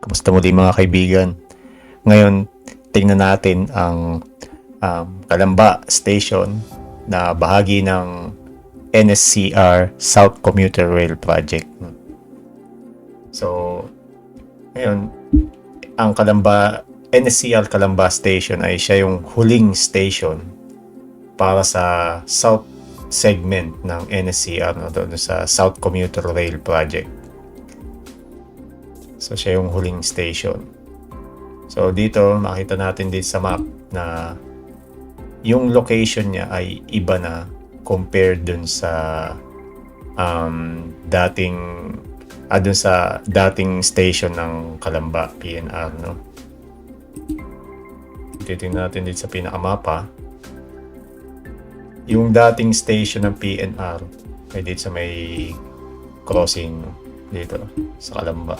Kamusta muli mga kaibigan? Ngayon, tingnan natin ang Calamba Station na bahagi ng NSCR South Commuter Rail Project. So, ngayon, ang NSCR Calamba Station ay siya yung huling station para sa South segment ng NSCR, doon sa South Commuter Rail Project. So, siya yung huling station. So, dito, makita natin dito sa map na yung location niya ay iba na compared dun sa dating station ng Calamba PNR, no? Titingnan natin dito sa pinakamapa. Yung dating station ng PNR ay dito sa may crossing dito sa Calamba.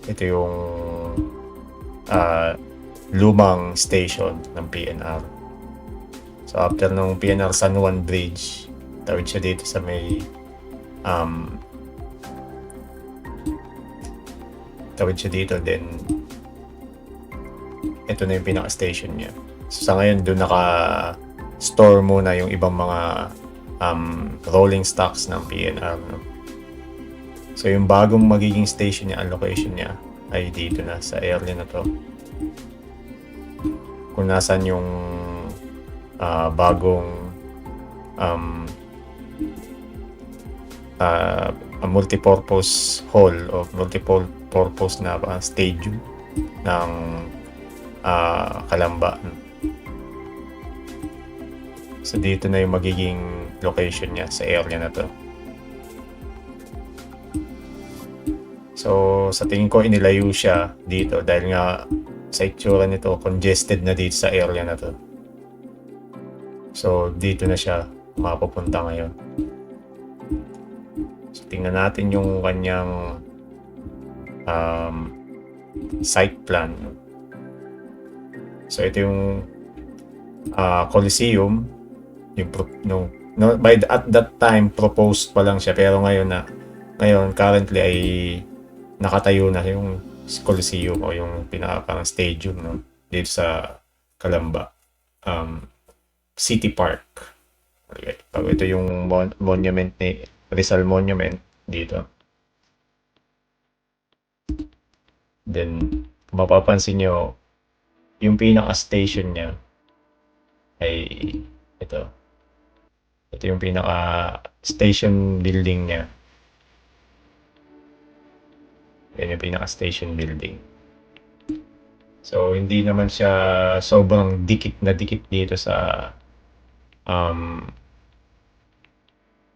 Ito yung lumang station ng PNR. So after nung PNR San Juan Bridge, tawid siya dito sa may tawid siya dito, then ito na yung pinaka-station niya. So sa ngayon doon naka-store muna yung ibang mga rolling stocks ng PNR, no? So yung bagong magiging station niya, ang location niya ay dito na sa area na to. Kung nasan yung bagong multipurpose hall o multipurpose na stadium ng Calamba. So dito na yung magiging location niya sa area na to. So, sa tingin ko inilayo siya dito dahil nga sa itsura nito, congested na dito sa area na to. So, dito na siya mapupunta ngayon. So, tingnan natin yung kanyang site plan. So, ito yung Coliseum. At that time, proposed pa lang siya. Pero ngayon currently ay nakatayo na yung Coliseum o yung parang stadium, no, dito sa Calamba City Park. Okay. Ito yung monument ni Rizal Monument dito. Then mapapansin nyo yung pinaka-station niya ay ito yung pinaka-station building niya. Yan yung pinaka-station building. So, hindi naman siya sobrang dikit na dikit dito sa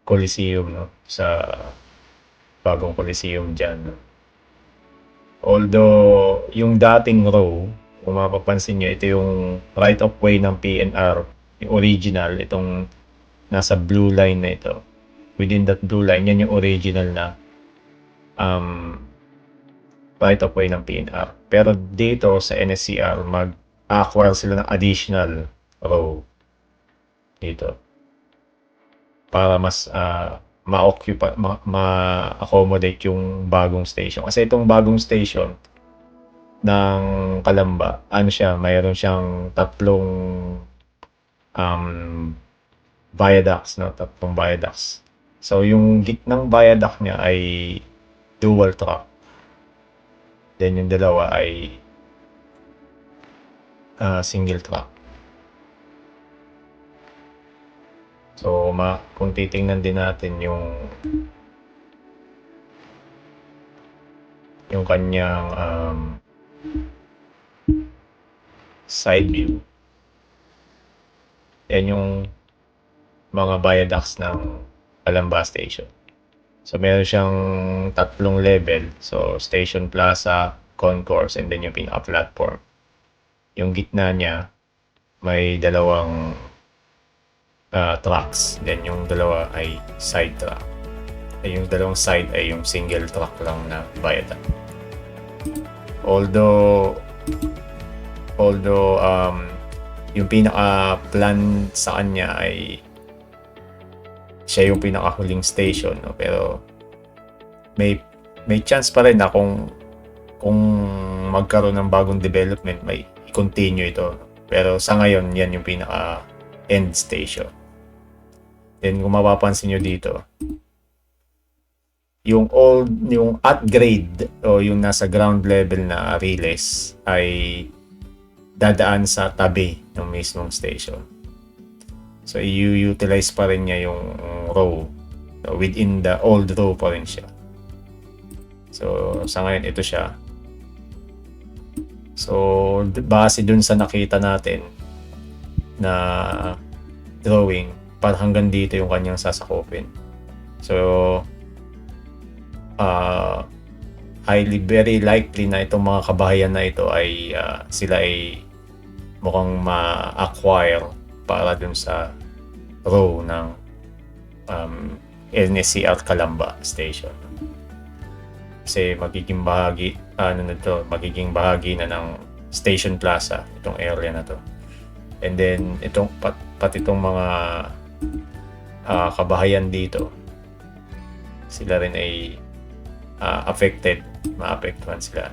Coliseum, no? Sa bagong Coliseum dyan, no? Although, yung dating row, kung mapapansin nyo, ito yung right of way ng PNR, yung original, itong nasa blue line na ito. Within that blue line, yan yung original na right of way ng PNR. Pero dito sa NSCR, mag-acquire sila ng additional row dito para mas ma-accommodate yung bagong station. Kasi itong bagong station ng Calamba, mayroon siyang tatlong viaducts, no? Tatlong viaducts. So yung gitnang viaduct niya ay dual track. Then yung dalawa ay single track. So kung titingnan din natin yung kanyang side view. Yan yung mga viaducts ng Calamba Station. So, meron siyang tatlong level. So, Station Plaza, Concourse, and then yung pinaka-platform. Yung gitna niya, may dalawang tracks. Then, yung dalawa ay side track. Yung dalawang side ay yung single track lang na viaduct. Although yung pinaka-plan sa kanya ay siya yung pinakahuling station, no? Pero may chance pa rin na kung magkaroon ng bagong development, may i-continue ito. Pero sa ngayon, yan yung pinaka end station. Then kung mapapansin nyo dito, yung upgrade o yung nasa ground level na relays ay dadaan sa tabi ng mismong station. So i-utilize pa rin niya yung row. So, within the old row pa rin siya. So sa ngayon ito siya. So base dun sa nakita natin na drawing, hanggang dito yung kanyang sasakupin. So very likely na itong mga kabahayan na ito ay sila ay mukhang ma-acquire para dun sa row ng NSCR Calamba Station. Kasi magiging bahagi na ng Station Plaza itong area na to. And then itong pati itong mga kabahayan dito, sila rin ay maapektuhan sila.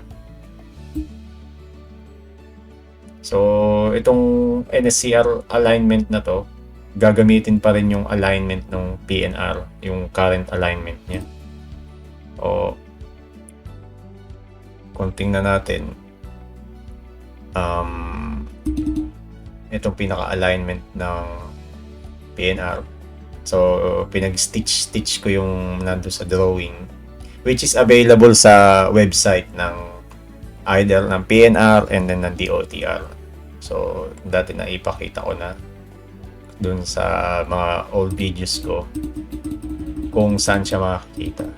So itong NSCR alignment na to, gagamitin pa rin yung alignment ng PNR, yung current alignment niya. O kung tingnan natin, itong pinaka-alignment ng PNR. So pinag-stitch ko yung nando sa drawing, which is available sa website ng either ng PNR and then ng DOTR. So dati na ipakita ko na dun sa mga old videos ko kung saan siya makikita.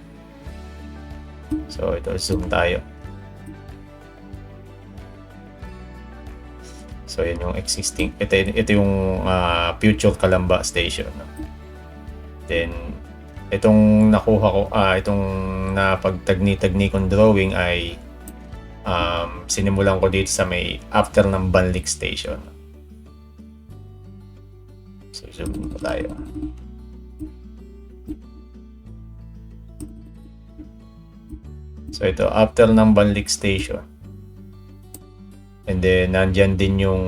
So ito, zoom tayo. So yan yung existing, ito yung future Calamba Station. Then itong nakuha ko, itong napagtagni-tagni kong drawing ay sinimulan ko dito sa may after ng Banlik Station. So zoom pa tayo. So ito after ng Banlik Station. And then nandyan din yung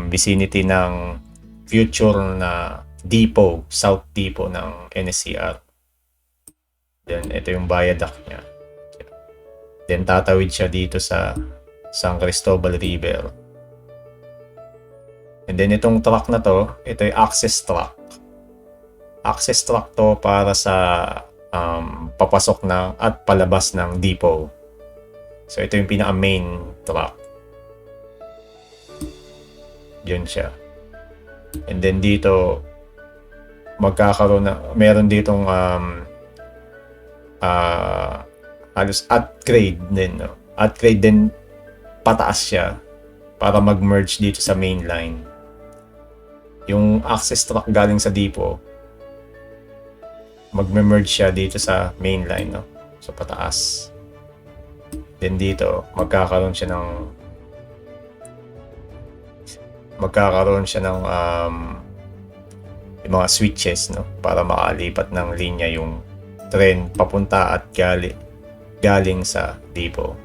vicinity ng future na depot, South Depot ng NSCR. Then ito yung viaduct niya. Then tatawid siya dito sa San Cristobal River. And then itong truck na to, ito yung access truck. Access truck to para sa papasok ng at palabas ng depot. So ito yung pinaka main truck. Yun siya. And then dito meron ditong halos upgrade din, no? Upgrade din, pataas siya para mag-merge dito sa main line. Yung access truck galing sa depot, mag-merge siya dito sa main line, no? So pataas. Then dito magkakaroon siya ng yung mga switches, no, para makalipat ng linya yung tren papunta at galing sa depot.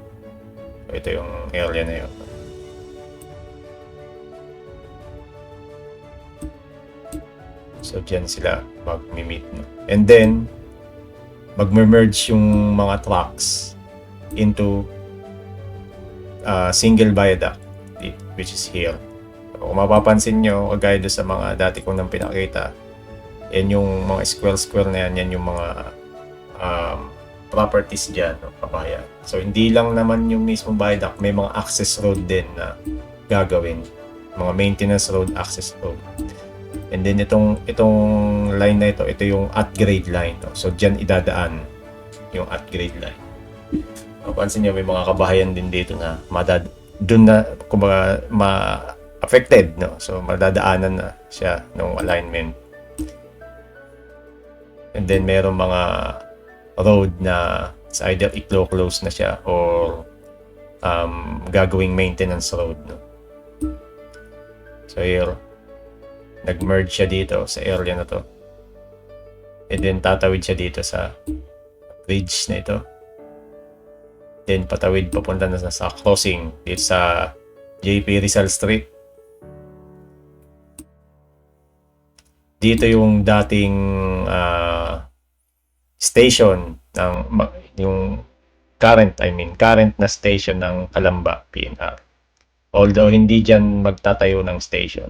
So, ito yung area na yun. So dyan sila mag-meet, no? And then mag-merge yung mga trucks into single viaduct, which is here. So, kung mapapansin nyo, kagaya doon sa mga dati kong nang pinakita, yan yung mga square na yan yung mga properties dyan, no, kabayan. So hindi lang naman yung mismo viaduct, may mga access road din na gagawin, mga maintenance road, access road. And then itong line na ito yung upgrade line, no? So dyan idadaan yung upgrade line. Mapansin niyo, may mga kabahayan din dito na doon na kumbaga affected, no? So madadaanan na siya ng alignment. And then meron mga road na either i-close na siya or gagawing maintenance road, no? So here nag-merge siya dito sa area na to. And then tatawid siya dito sa bridge na ito. Then patawid papunta na sa crossing dito sa JP Rizal Street. Dito yung dating station ng yung current na station ng Calamba PNR. Although hindi diyan magtatayo ng station.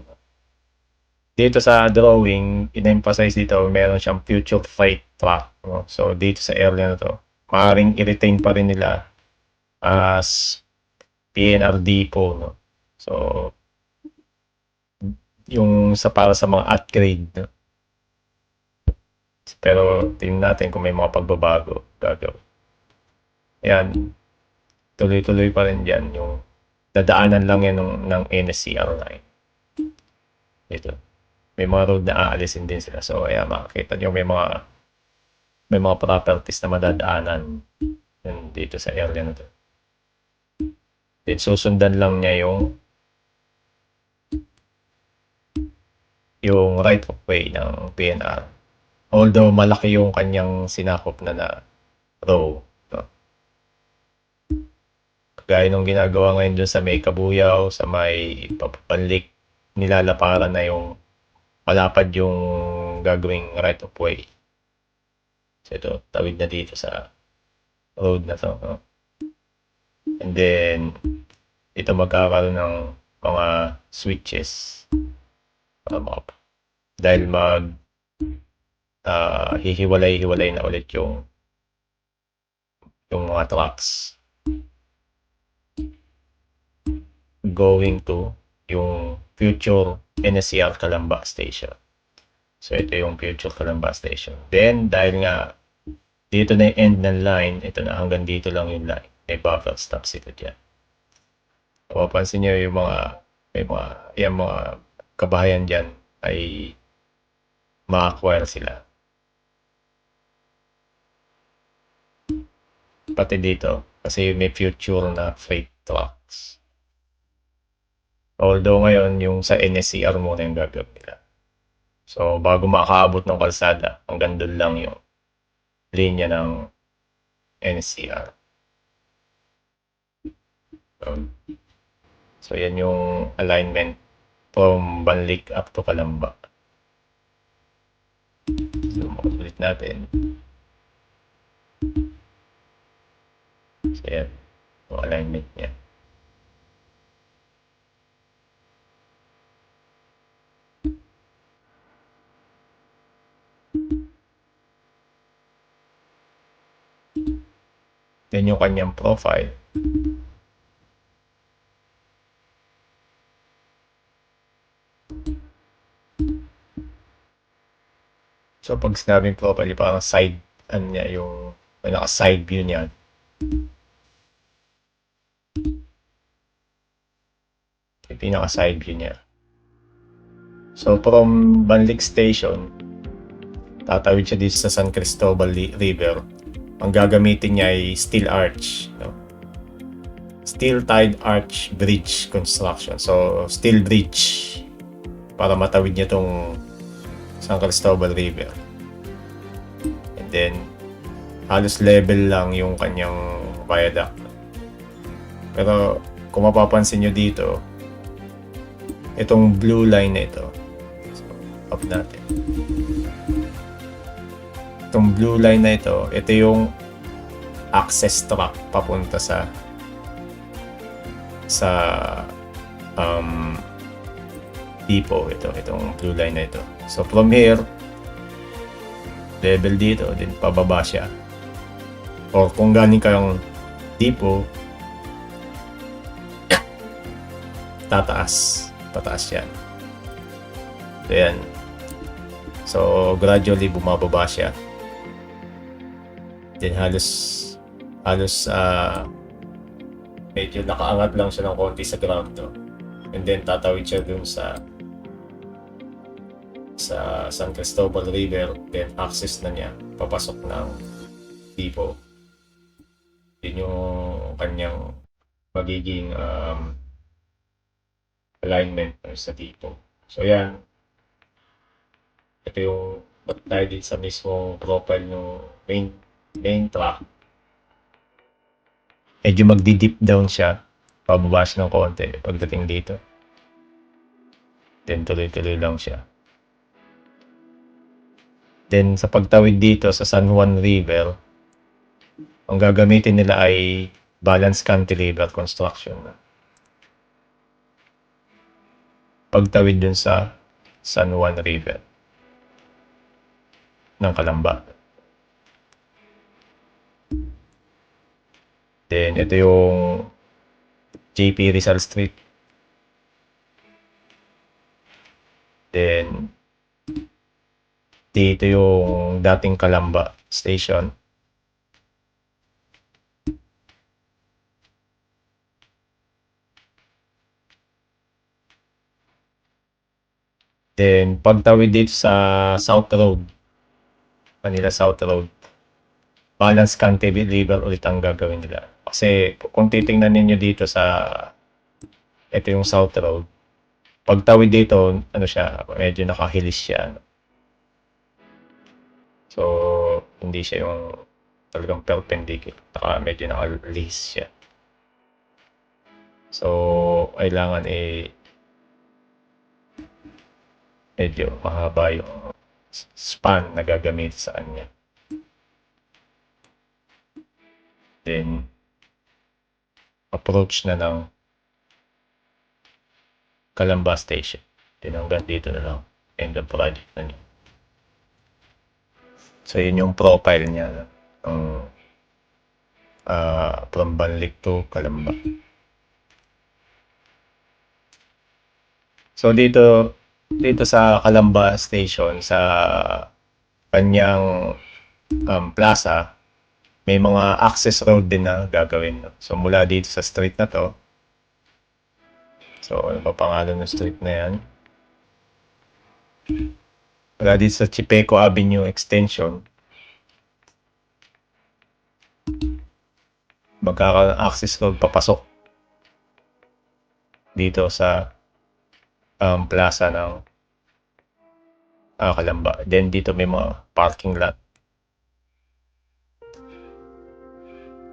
Dito sa drawing, in-emphasize dito, meron siyang future freight track. No? So, dito sa area na to, maaaring i-retain pa rin nila as PNR depot. No? So, yung para sa mga upgrade. No? Pero, tingnan natin kung may mga pagbabago gagawin. Ayan, tuloy-tuloy pa rin dyan. Yung dadaanan lang yan ng NSCR line. Dito. May mga road na aalisin din sila. So, ayan, makikita nyo may mga properties na madadaanan dito sa area na to. Then, susundan lang niya yung right of way ng PNR. Although, malaki yung kanyang sinakop na row. No? Gaya nung ginagawa ngayon dun sa may Kabuyaw, sa may Papanlik, nilalaparan na yung malapad yung gagawing right of way. So ito, tawid na dito sa road na to. No? And then, ito magkakaroon ng mga switches. Dahil hihiwalay-hiwalay na ulit yung mga trucks going to yung future NSCR Calamba Station. So, ito yung future Calamba Station. Then, dahil nga dito na yung end ng line, ito na hanggang dito lang yung line. May buffer stops ito dyan. Mapapansin nyo yung mga kabahayan dyan ay ma-acquire sila. Pati dito, kasi may future na freight trucks. Although ngayon, yung sa NSCR muna yung gagawin nila. So, bago makaabot ng kalsada, hanggang doon lang yung linya ng NSCR. So, yan yung alignment from Banlik up to Calamba. So, makulit natin. So, yan. Yung alignment niya. Then yung kanyang profile. So pag sinabing profile, parang side, niya yung naka-side view niya. Yung pinaka-side view niya. So from Banlik Station, tatawid siya dito sa San Cristobal River. Ang gagamitin niya ay steel arch. No? Steel tied arch bridge construction. So, steel bridge para matawid niya tong San Cristobal River. And then, halos level lang yung kanyang viaduct. Pero, kung mapapansin nyo dito, itong blue line na ito. So, up natin. Itong blue line na ito yung access track papunta sa depot. Itong blue line na ito. So from here, level dito, then pababa siya. Or kung galing kayong depot, pataas yan. So yan. So gradually bumababa siya. Then halos medyo nakaangat lang siya ng konti sa ground to. And then tatawid siya dun sa San Cristobal River, then access na niya papasok ng depot. Yun yung kanyang magiging alignment sa depot. So yan, ito yung At tayo din sa mismong profile ng main track. Medyo magdi-dip down siya. Pababa siya ng konti pagdating dito. Then tuloy-tuloy lang siya. Then sa pagtawid dito sa San Juan River, ang gagamitin nila ay balance cantilever construction. Pagtawid dun sa San Juan River ng Calamba. Then ito yung JP Rizal Street. Then dito yung dating Calamba Station. Then pagtawid dito sa South Road, Manila South Road, balance cantilever ulit ang gagawin nila. Kasi kung titingnan ninyo dito sa ito yung South Road, pagtawid dito, ano siya, medyo nakahilis siya. So, hindi siya yung talagang perpendicular. Saka medyo nakalihis siya. So, kailangan medyo mahaba yung span na gagamit sa kanya. Then, approach na ng Calamba Station. Then hanggang dito na lang. End of project na niya. So, yun yung profile niya. From Banlik to Calamba. So, dito sa Calamba Station, sa kanyang plaza, may mga access road din na gagawin. So, mula dito sa street na to. So, ano ba pangalan ng street na yan? Mula dito sa Chipeco Avenue Extension. Magkakaroon access road papasok dito sa plaza ng Calamba. Then dito may mga parking lot.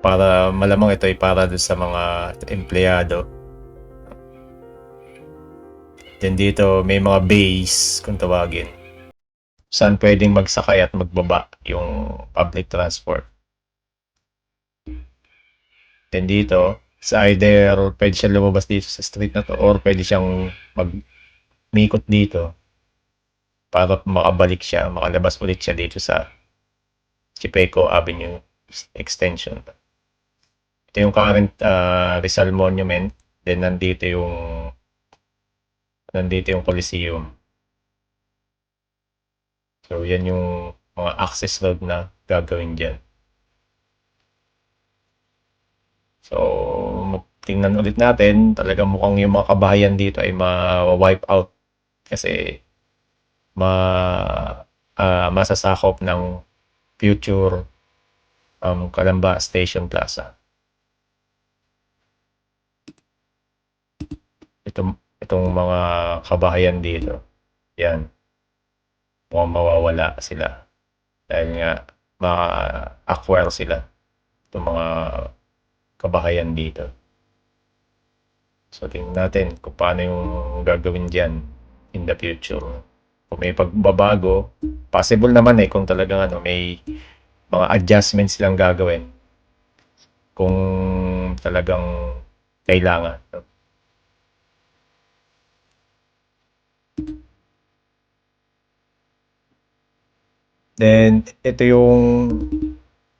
Para malamang ito ay para doon sa mga empleyado. Then dito may mga bays kung tawagin. Saan pwedeng magsakay at magbaba yung public transport. Then dito, sa either pwede siya lumabas dito sa street na to or pwede siyang magmikot dito para makalabas ulit siya dito sa Chipeco Avenue Extension. Ito yung current Rizal Monument. Then nandito yung Coliseum. So yan yung mga access road na gagawin dyan. So tingnan ulit natin, talagang mukhang yung mga kabahayan dito ay ma-wipe out kasi masasakop ng future Calamba Station Plaza. Itong mga kabahayan dito, yan, mukhang mawawala sila dahil nga ma-acquire sila itong mga kabahayan dito. So tingnan natin kung paano yung gagawin dyan in the future. Kung may pagbabago, possible naman kung talagang may mga adjustments silang gagawin kung talagang kailangan. Then ito yung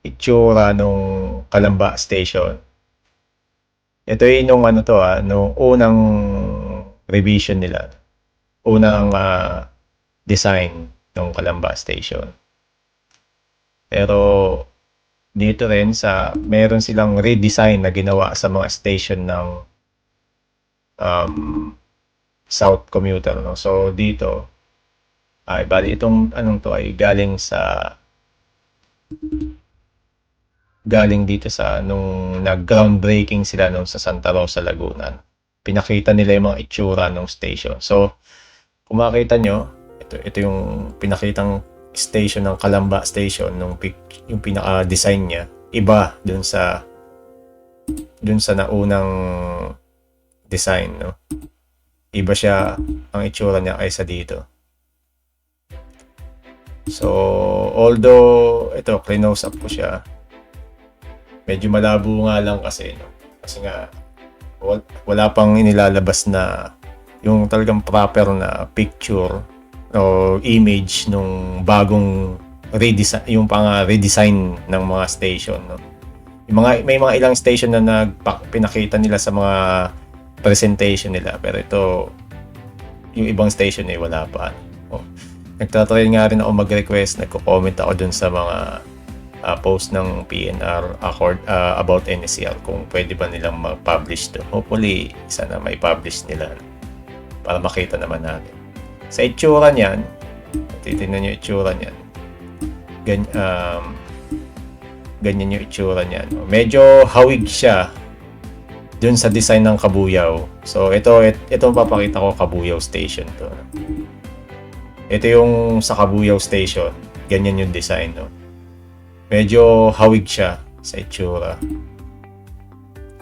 itsura nung Calamba Station. Ito yung nung unang revision nila. Unang design ng Calamba Station. Pero dito rin meron silang redesign na ginawa sa mga station ng South Commuter. No? So dito, bali itong ay galing dito sa nung nag-groundbreaking sila sa Santa Rosa, Laguna. Pinakita nila yung mga itsura ng station. So, kung makita nyo, ito yung pinakitang station ng Calamba Station, yung pinaka-design niya, iba dun sa naunang design, no? Iba siya ang itsura niya kaysa dito. So, although ito, close up ko siya, medyo malabo nga lang kasi, no? Kasi nga, wala pang inilalabas na yung talagang proper na picture o image nung bagong redesign ng mga station, no? May mga ilang station na pinakita nila sa mga presentation nila, pero ito yung ibang station wala pa. Nagtatry nga rin ako mag-request, nagko-comment ako dun sa mga post ng PNR about NSCR kung pwede ba nilang mag-publish to. Hopefully sana may publish nila para makita naman natin. Sa itsura niyan, titingnan nyo itsura niyan. Ganyan yung itsura niyan. Medyo hawig siya dun sa design ng Kabuyaw. So ito papakita ko, Kabuyaw Station to. Ito yung sa Kabuyaw Station. Ganyan yung design, no? Medyo hawig siya sa itsura.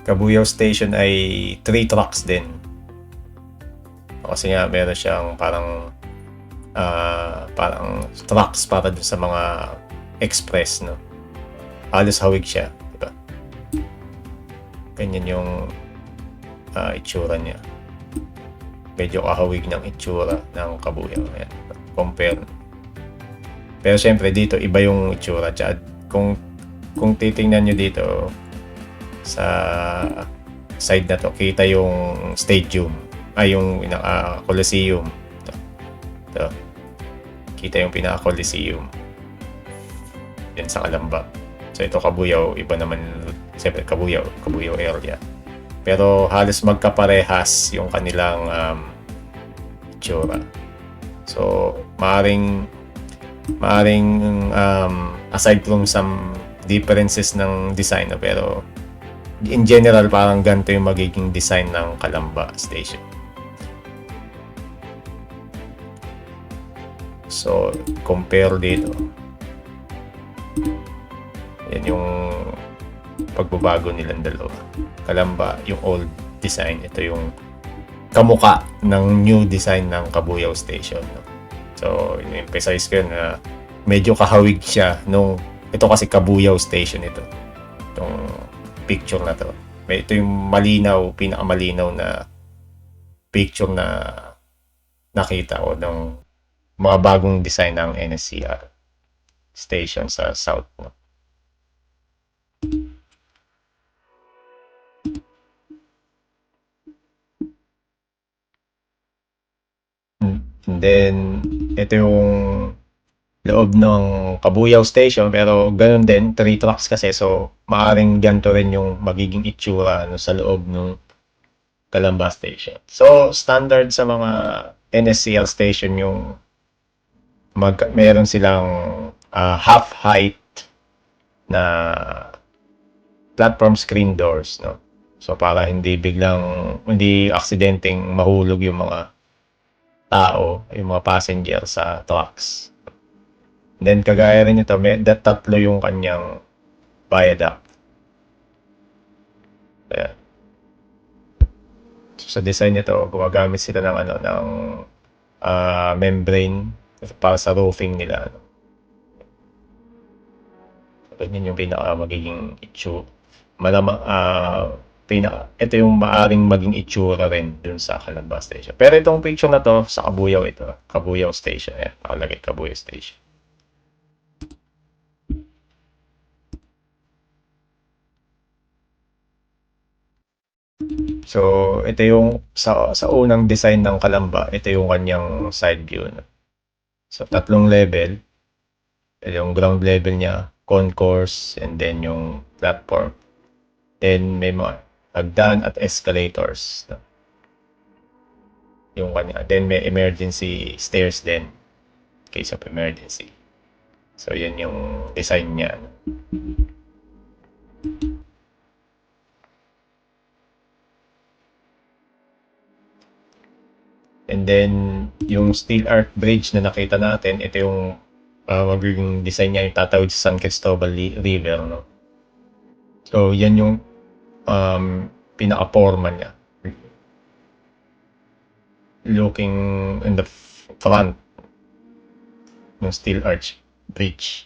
Kabuyaw Station ay 3 tracks din. Kasi nga meron siyang parang tracks para dun sa mga express, no? Halos hawig siya, di ba? Ganyan yung itsura niya. Medyo kahawig ng itsura ng Kabuyaw. Ayan, compare. Pero syempre dito iba yung itsura. Kung titingnan nyo dito sa side na to, kita yung stadium, yung Coliseum. Ito. Kita yung pinaka-Coliseum. Yan sa Calamba. So ito Kabuyaw, iba naman, siyempre Kabuyaw area. Pero halos magkaparehas yung kanilang itsura. So maaring aside from some differences ng design, pero in general parang ganito yung magiging design ng Calamba Station. So compare dito. Yan yung pagbabago nilang dalawa. Calamba, yung old design. Ito yung kamuka ng new design ng Kabuyaw Station. So, in-emphasize ko na medyo kahawig siya ito kasi Kabuyaw Station ito. Itong picture na to. Ito yung pinakamalinaw na picture na nakita ko ng mga bagong design ng NSCR station sa South. And then, ito yung loob ng Kabuyaw Station, pero ganun din, 3 tracks kasi, so maaaring ganito rin yung magiging itsura sa loob ng Calamba Station. So, standard sa mga NSCR station yung meron silang half height na platform screen doors, no? So, para hindi aksidenteng mahulog yung mga tao, yung mga passenger sa trucks. Then, kagaya rin ito, tatlo yung kanyang viaduct. Ayan. So, sa design nito, gumagamit sila ng membrane para sa roofing nila. Ganyan yung pinaka magiging itsura. Ito yung maaring maging itsura rin dun sa Calamba Station. Pero itong picture na to, sa Kabuyaw ito. Kabuyaw Station. Ayan, nakalagay Kabuyaw Station. So, ito yung sa unang design ng Calamba, ito yung kanyang side view. So, 3 level. Ito yung ground level niya, concourse, and then yung platform. Then, may mga hagdan at escalators. Yung kanya. Then, may emergency stairs din. In case of emergency. So, yan yung design niya. And then, yung steel arch bridge na nakita natin, ito yung magiging design niya yung tatawid sa San Cristobal River, no? So, yan yung pinaka-forma niya. Looking in the front ng Steel Arch Bridge.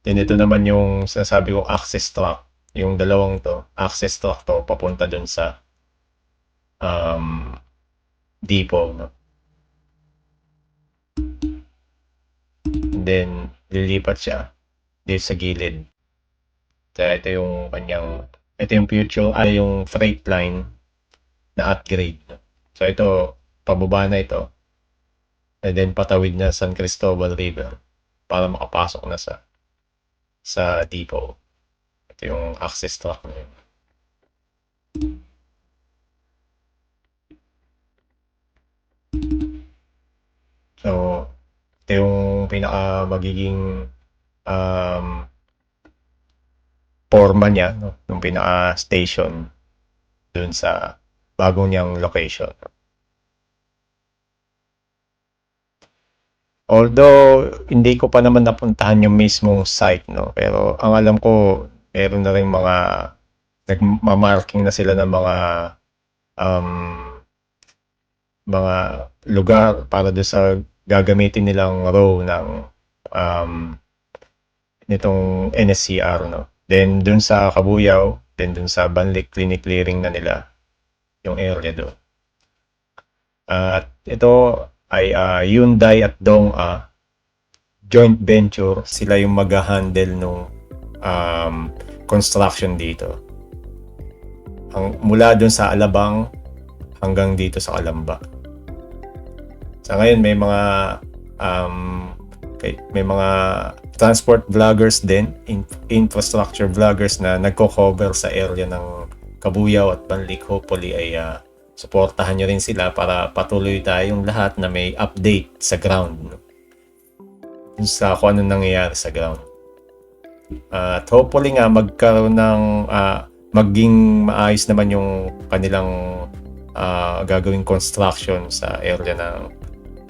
Then ito naman yung sinasabi kong access track. Yung dalawang to, access track to, papunta dun sa depot, no? And then, lilipat siya dito sa gilid. So, ito yung future, yung freight line na upgrade. So, ito, pababa na ito. And then, patawid na San Cristobal River para makapasok na sa depot. Ito yung access track na yun. So, ito yung pinaka magiging forma niya, no? Yung pinaka station dun sa bagong niyang location. Although hindi ko pa naman napuntahan yung mismong site, no, pero ang alam ko meron na rin mga nagma-marking na sila ng mga lugar para doon sa gagamitin nilang row ng nitong NSCR, no. Then dun sa Kabuyaw, then dun sa Banlic clearing na nila yung area doon. At ito ay Hyundai at Dong-A joint venture. Sila yung mag-handle nung construction dito. Mula dun sa Alabang hanggang dito sa Calamba. Sa ngayon may mga transport vloggers din, infrastructure vloggers na nagko-cover sa area ng Kabuyaw at Banlic. Hopefully ay suportahan nyo rin sila para patuloy tayong lahat na may update sa ground, no? Sa kung ano nangyayari sa ground. At hopefully nga magkaroon ng maging maayos naman yung kanilang gagawing construction sa area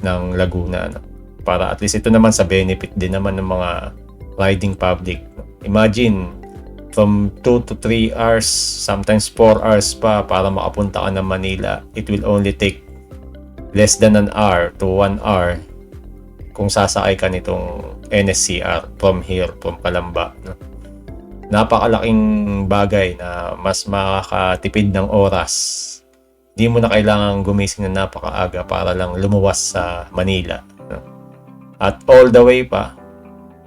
ng Laguna, no? Para at least ito naman sa benefit din naman ng mga riding public. Imagine from 2 to 3 hours, sometimes 4 hours pa para makapunta ka ng Manila. It will only take less than an hour to 1 hour kung sasakay ka nitong NSCR from Calamba, no? Napakalaking bagay na mas makakatipid ng oras. Hindi mo na kailangan gumising na napakaaga para lang lumuwas sa Manila, no? At all the way pa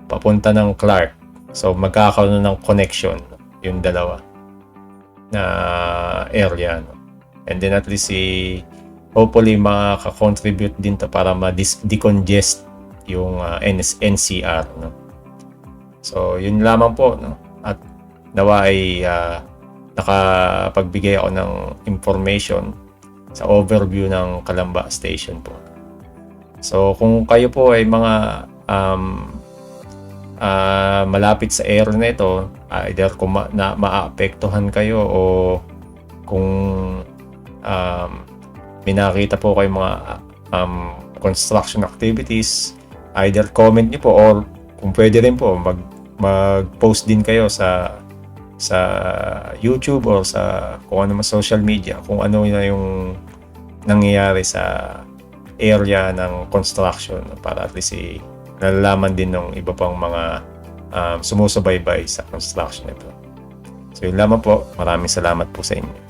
papunta ng Clark. So magkakaroon ng connection yung dalawa na area, no? And then at least hopefully makaka-contribute din to para ma-decongest yung NCR, no? So yun lamang po, no? At nawa ay nakapagbigay ako ng information sa overview ng Calamba Station po. So kung kayo po ay mga malapit sa area na ito, either kung maapektuhan kayo o kung may nakita po kayo mga construction activities, either comment niyo po or kung pwede rin po mag-post din kayo sa YouTube or sa kung ano man social media, kung ano na yung nangyayari sa area ng construction para at least nalalaman din ng iba pang mga sumusubaybay sa construction nito. So yun lamang po. Maraming salamat po sa inyo.